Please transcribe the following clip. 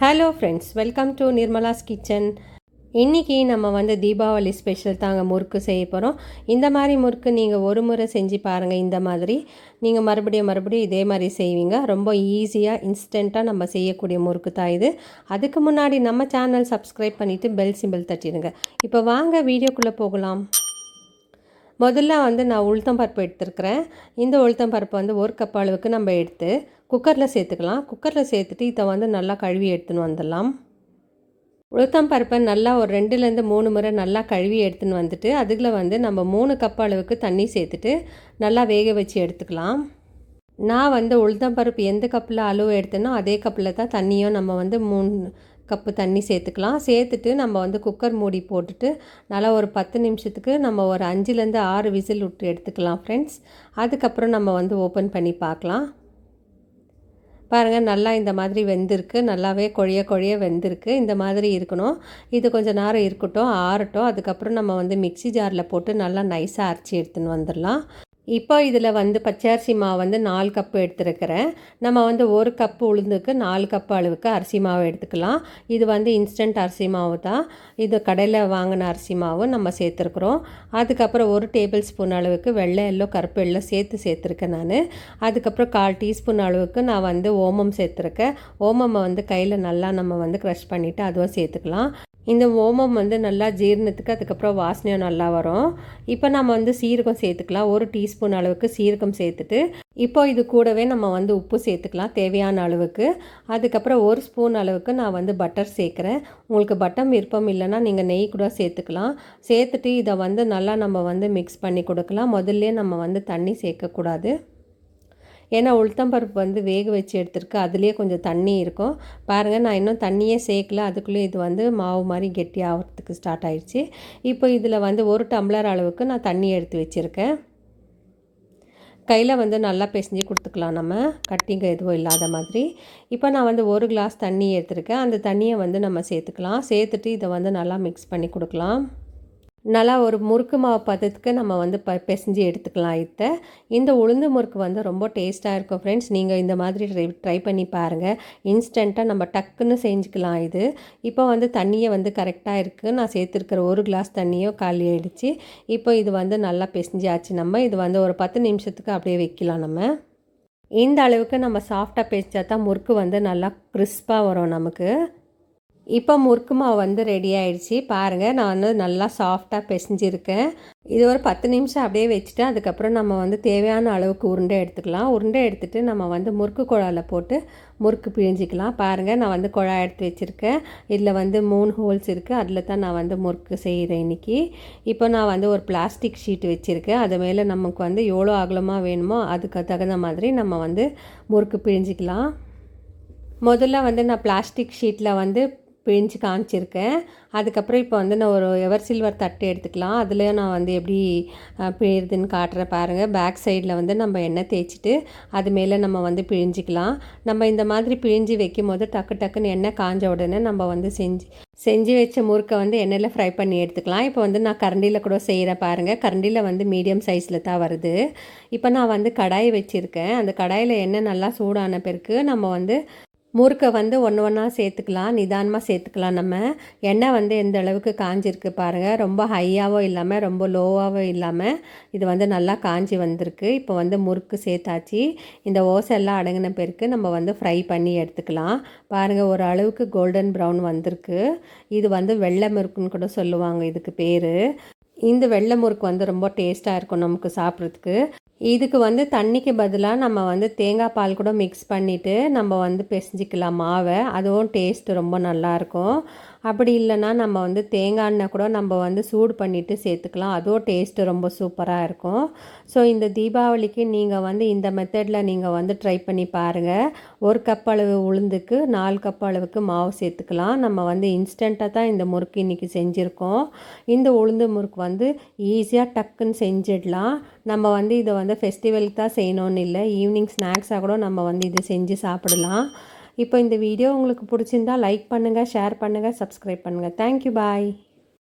Hello friends, welcome to Nirmala's kitchen. இன்றைக்கி நம்ம வந்து தீபாவளி ஸ்பெஷல் தாங்க முறுக்கு செய்ய போகிறோம். இந்த மாதிரி முறுக்கு நீங்கள் ஒரு முறை செஞ்சு பாருங்கள். இந்த மாதிரி நீங்கள் மறுபடியும் இதே மாதிரி செய்வீங்க. ரொம்ப ஈஸியாக இன்ஸ்டண்ட்டாக நம்ம செய்யக்கூடிய முறுக்கு தான் இது. அதுக்கு முன்னாடி நம்ம சேனல் சப்ஸ்கிரைப் பண்ணிவிட்டு பெல் சிம்பிள் தட்டிடுங்க. இப்போ வாங்க வீடியோக்குள்ளே போகலாம். முதல்ல வந்து நான் உளுத்தம்பருப்பு எடுத்துருக்கிறேன். இந்த உளுத்தம்பருப்பு வந்து ஒரு கப் அளவுக்கு நம்ம எடுத்து குக்கரில் சேர்த்துக்கலாம். குக்கரில் சேர்த்துட்டு இதை வந்து நல்லா கழுவி எடுத்துன்னு வந்துடலாம். உளுத்தம்பருப்பை நல்லா ஒரு 2-3 முறை நல்லா கழுவி எடுத்துன்னு வந்துட்டு அதுக்குள்ள வந்து நம்ம 3 கப் அளவுக்கு தண்ணி சேர்த்துட்டு நல்லா வேக வச்சு எடுத்துக்கலாம். நான் வந்து உளுத்தம்பருப்பு எந்த கப்பில் அளவு எடுத்தேனோ அதே கப்பில் தான் தண்ணியும் நம்ம வந்து 3 கப்பு தண்ணி சேர்த்துக்கலாம். சேர்த்துட்டு நம்ம வந்து குக்கர் மூடி போட்டுட்டு நல்லா ஒரு 10 நிமிஷத்துக்கு நம்ம ஒரு 5-6 விசில் விட்டு எடுத்துக்கலாம் ஃப்ரெண்ட்ஸ். அதுக்கப்புறம் நம்ம வந்து ஓப்பன் பண்ணி பார்க்கலாம். பாருங்கள், நல்லா இந்த மாதிரி வெந்திருக்கு. நல்லாவே கொழிய வெந்திருக்கு. இந்த மாதிரி இருக்கணும். இது கொஞ்சம் நேரம் இருக்கட்டும், ஆறட்டும். அதுக்கப்புறம் நம்ம வந்து மிக்ஸி ஜாரில் போட்டு நல்லா நைஸாக அரைச்சி எடுத்துன்னு வந்துடலாம். இப்போ இதில் வந்து பச்சரிசி மாவு வந்து 4 கப்பு எடுத்துருக்கிறேன். நம்ம வந்து 1 கப்பு உளுந்துக்கு 4 கப்பு அளவுக்கு அரிசி மாவு எடுத்துக்கலாம். இது வந்து இன்ஸ்டன்ட் அரிசி மாவு தான். இது கடையில் வாங்கின அரிசி மாவு நம்ம சேர்த்துருக்குறோம். அதுக்கப்புறம் 1 டேபிள் ஸ்பூன் அளவுக்கு வெள்ளை எள்ளோ கருப்பு எள்ளோ சேர்த்துருக்கேன் நான். அதுக்கப்புறம் 1/4 டீஸ்பூன் அளவுக்கு நான் வந்து ஓமம் சேர்த்துருக்கேன். ஓமமை வந்து கையில் நல்லா நம்ம வந்து க்ரஷ் பண்ணிவிட்டு அதுவும் சேர்த்துக்கலாம். இந்த ஓமம் வந்து நல்லா ஜீரணத்துக்கு அதுக்கப்புறம் வாசனையும் நல்லா வரும். இப்போ நம்ம வந்து சீரகம் சேர்த்துக்கலாம். 1 டீஸ்பூன் அளவுக்கு சீரகம் சேர்த்துட்டு இப்போ இது கூடவே நம்ம வந்து உப்பு சேர்த்துக்கலாம் தேவையான அளவுக்கு. அதுக்கப்புறம் 1 ஸ்பூன் அளவுக்கு நான் வந்து பட்டர் சேர்க்குறேன். உங்களுக்கு பட்டர் விருப்பம் இல்லைன்னா நீங்கள் நெய் கூட சேர்த்துக்கலாம். சேர்த்துட்டு இதை வந்து நல்லா நம்ம வந்து மிக்ஸ் பண்ணி கொடுக்கலாம். முதல்ல நம்ம வந்து தண்ணி சேர்க்கக்கூடாது. ஏன்னா உளுத்தம்பருப்பு வந்து வேக வச்சு எடுத்துருக்கு, அதுலேயே கொஞ்சம் தண்ணி இருக்கும். பாருங்கள், நான் இன்னும் தண்ணியே சேர்க்கல. அதுக்குள்ளே இது வந்து மாவு மாதிரி கெட்டி ஆகிறதுக்கு ஸ்டார்ட் ஆயிடுச்சு. இப்போ இதில் வந்து 1 டம்ளர் அளவுக்கு நான் தண்ணி எடுத்து வச்சுருக்கேன். கையில் வந்து நல்லா பிசைஞ்சு கொடுத்துக்கலாம் நம்ம, கட்டிங்க எதுவும் இல்லாத மாதிரி. இப்போ நான் வந்து 1 கிளாஸ் தண்ணி எடுத்துருக்கேன். அந்த தண்ணியை வந்து நம்ம சேர்த்துக்கலாம். சேர்த்துட்டு இதை வந்து நல்லா மிக்ஸ் பண்ணி கொடுக்கலாம். நல்லா ஒரு முறுக்கு மாவு பதத்துக்கு நம்ம வந்து பிசைஞ்சு எடுத்துக்கலாம். இந்த உளுந்து முறுக்கு வந்து ரொம்ப டேஸ்ட்டாக இருக்கும் ஃப்ரெண்ட்ஸ். நீங்கள் இந்த மாதிரி ட்ரை பண்ணி பாருங்கள். இன்ஸ்டண்ட்டாக நம்ம டக்குன்னு செஞ்சுக்கலாம் இது. இப்போ வந்து தண்ணியை வந்து கரெக்டாக இருக்குது. நான் சேர்த்துருக்கிற 1 கிளாஸ் தண்ணியும் காலி ஆகிடுச்சு. இப்போ இது வந்து நல்லா பிசைஞ்சாச்சு. நம்ம இது வந்து ஒரு 10 நிமிஷத்துக்கு அப்படியே வைக்கலாம். நம்ம இந்த அளவுக்கு நம்ம சாஃப்டாக பிசைச்சா தான் முறுக்கு வந்து நல்லா கிறிஸ்பாக வரும் நமக்கு. இப்போ முறுக்கு மாவு வந்து ரெடி ஆகிடுச்சு. பாருங்கள், நான் வந்து நல்லா சாஃப்டாக பிசைஞ்சிருக்கேன். இது ஒரு 10 நிமிஷம் அப்படியே வச்சுட்டு அதுக்கப்புறம் நம்ம வந்து தேவையான அளவுக்கு உருண்டை எடுத்துக்கலாம். உருண்டை எடுத்துகிட்டு நம்ம வந்து முறுக்கு குழாயில் போட்டு முறுக்கு பிழிஞ்சிக்கலாம். பாருங்கள், நான் வந்து குழாய் எடுத்து வச்சுருக்கேன். இதில் வந்து 3 ஹோல்ஸ் இருக்குது. அதில் தான் நான் வந்து முறுக்கு செய்கிறேன் இன்றைக்கி. இப்போ நான் வந்து ஒரு பிளாஸ்டிக் ஷீட் வச்சுருக்கேன். அது மேலே நமக்கு வந்து எவ்வளோ அகலமாக வேணுமோ அதுக்கு தகுந்த மாதிரி நம்ம வந்து முறுக்கு பிழிஞ்சிக்கலாம். முதல்ல வந்து நான் பிளாஸ்டிக் ஷீட்டில் வந்து பிழிஞ்சு காமிச்சிருக்கேன். அதுக்கப்புறம் இப்போ வந்து நான் ஒரு எவர் சில்வர் தட்டு எடுத்துக்கலாம். அதில் நான் வந்து எப்படி பிழிறதுன்னு காட்டுறேன் பாருங்கள். பேக் சைடில் வந்து நம்ம எண்ணெய் தேய்ச்சிட்டு அது மேலே நம்ம வந்து பிழிஞ்சிக்கலாம். நம்ம இந்த மாதிரி பிழிஞ்சு வைக்கும் போது டக்குன்னு எண்ணெய் காஞ்ச உடனே நம்ம வந்து செஞ்சு வச்ச முறுக்கை வந்து எண்ணெயில் ஃப்ரை பண்ணி எடுத்துக்கலாம். இப்போ வந்து நான் கரண்டியில் கூட செய்கிறேன் பாருங்கள். கரண்டியில் வந்து மீடியம் சைஸில் தான் வருது. இப்போ நான் வந்து கடாய் வச்சுருக்கேன். அந்த கடாயில் எண்ணெய் நல்லா சூடான பிறகு நம்ம வந்து முறுக்கை வந்து ஒன்றா சேர்த்துக்கலாம். நிதானமாக சேர்த்துக்கலாம். நம்ம எண்ணெய் வந்து எந்த அளவுக்கு காஞ்சிருக்கு பாருங்கள். ரொம்ப ஹையாகவும் இல்லாமல் ரொம்ப லோவாகவும் இல்லாமல் இது வந்து நல்லா காஞ்சி வந்திருக்கு. இப்போ வந்து முறுக்கு சேர்த்தாச்சு. இந்த ஓசை எல்லாம் அடங்கின பிறகு நம்ம வந்து ஃப்ரை பண்ணி எடுத்துக்கலாம். பாருங்கள், ஒரு அளவுக்கு கோல்டன் ப்ரௌன் வந்திருக்கு. இது வந்து வெள்ளை முறுக்குன்னு கூட சொல்லுவாங்க இதுக்கு பேர். இந்த வெள்ளை முறுக்கு வந்து ரொம்ப டேஸ்ட்டாக இருக்கும் நமக்கு சாப்பிட்றதுக்கு. இதுக்கு வந்து தண்ணிக்கு பதிலாக நம்ம வந்து தேங்காய் பால் கூட மிக்ஸ் பண்ணிவிட்டு நம்ம வந்து பிசைஞ்சிக்கலாம் மாவை. அதுவும் டேஸ்ட்டு ரொம்ப நல்லாயிருக்கும். அப்படி இல்லைன்னா நம்ம வந்து தேங்காய் எண்ணெய் கூட நம்ம வந்து சூடு பண்ணிவிட்டு சேர்த்துக்கலாம். அதுவும் டேஸ்ட்டு ரொம்ப சூப்பராக இருக்கும். ஸோ இந்த தீபாவளிக்கு நீங்கள் வந்து இந்த மெத்தடில் நீங்கள் வந்து ட்ரை பண்ணி பாருங்கள். 1 கப் அளவு உளுந்துக்கு 4 கப் அளவுக்கு மாவு சேர்த்துக்கலாம். நம்ம வந்து இன்ஸ்டண்ட்டாக தான் இந்த முறுக்கு இன்றைக்கி செஞ்சுருக்கோம். இந்த உளுந்து முறுக்கு வந்து ஈஸியாக டக்குன்னு செஞ்சிடலாம். நம்ம வந்து இதை வந்து ஃபெஸ்டிவலுக்கு தான் செய்யணும்னு இல்லை, ஈவினிங் ஸ்நாக்ஸாக கூட நம்ம வந்து இது செஞ்சு சாப்பிடலாம். இப்போ இந்த வீடியோ உங்களுக்கு பிடிச்சிருந்தா லைக் பண்ணுங்கள், ஷேர் பண்ணுங்கள், சப்ஸ்கிரைப் பண்ணுங்கள். தேங்க்யூ, பாய்.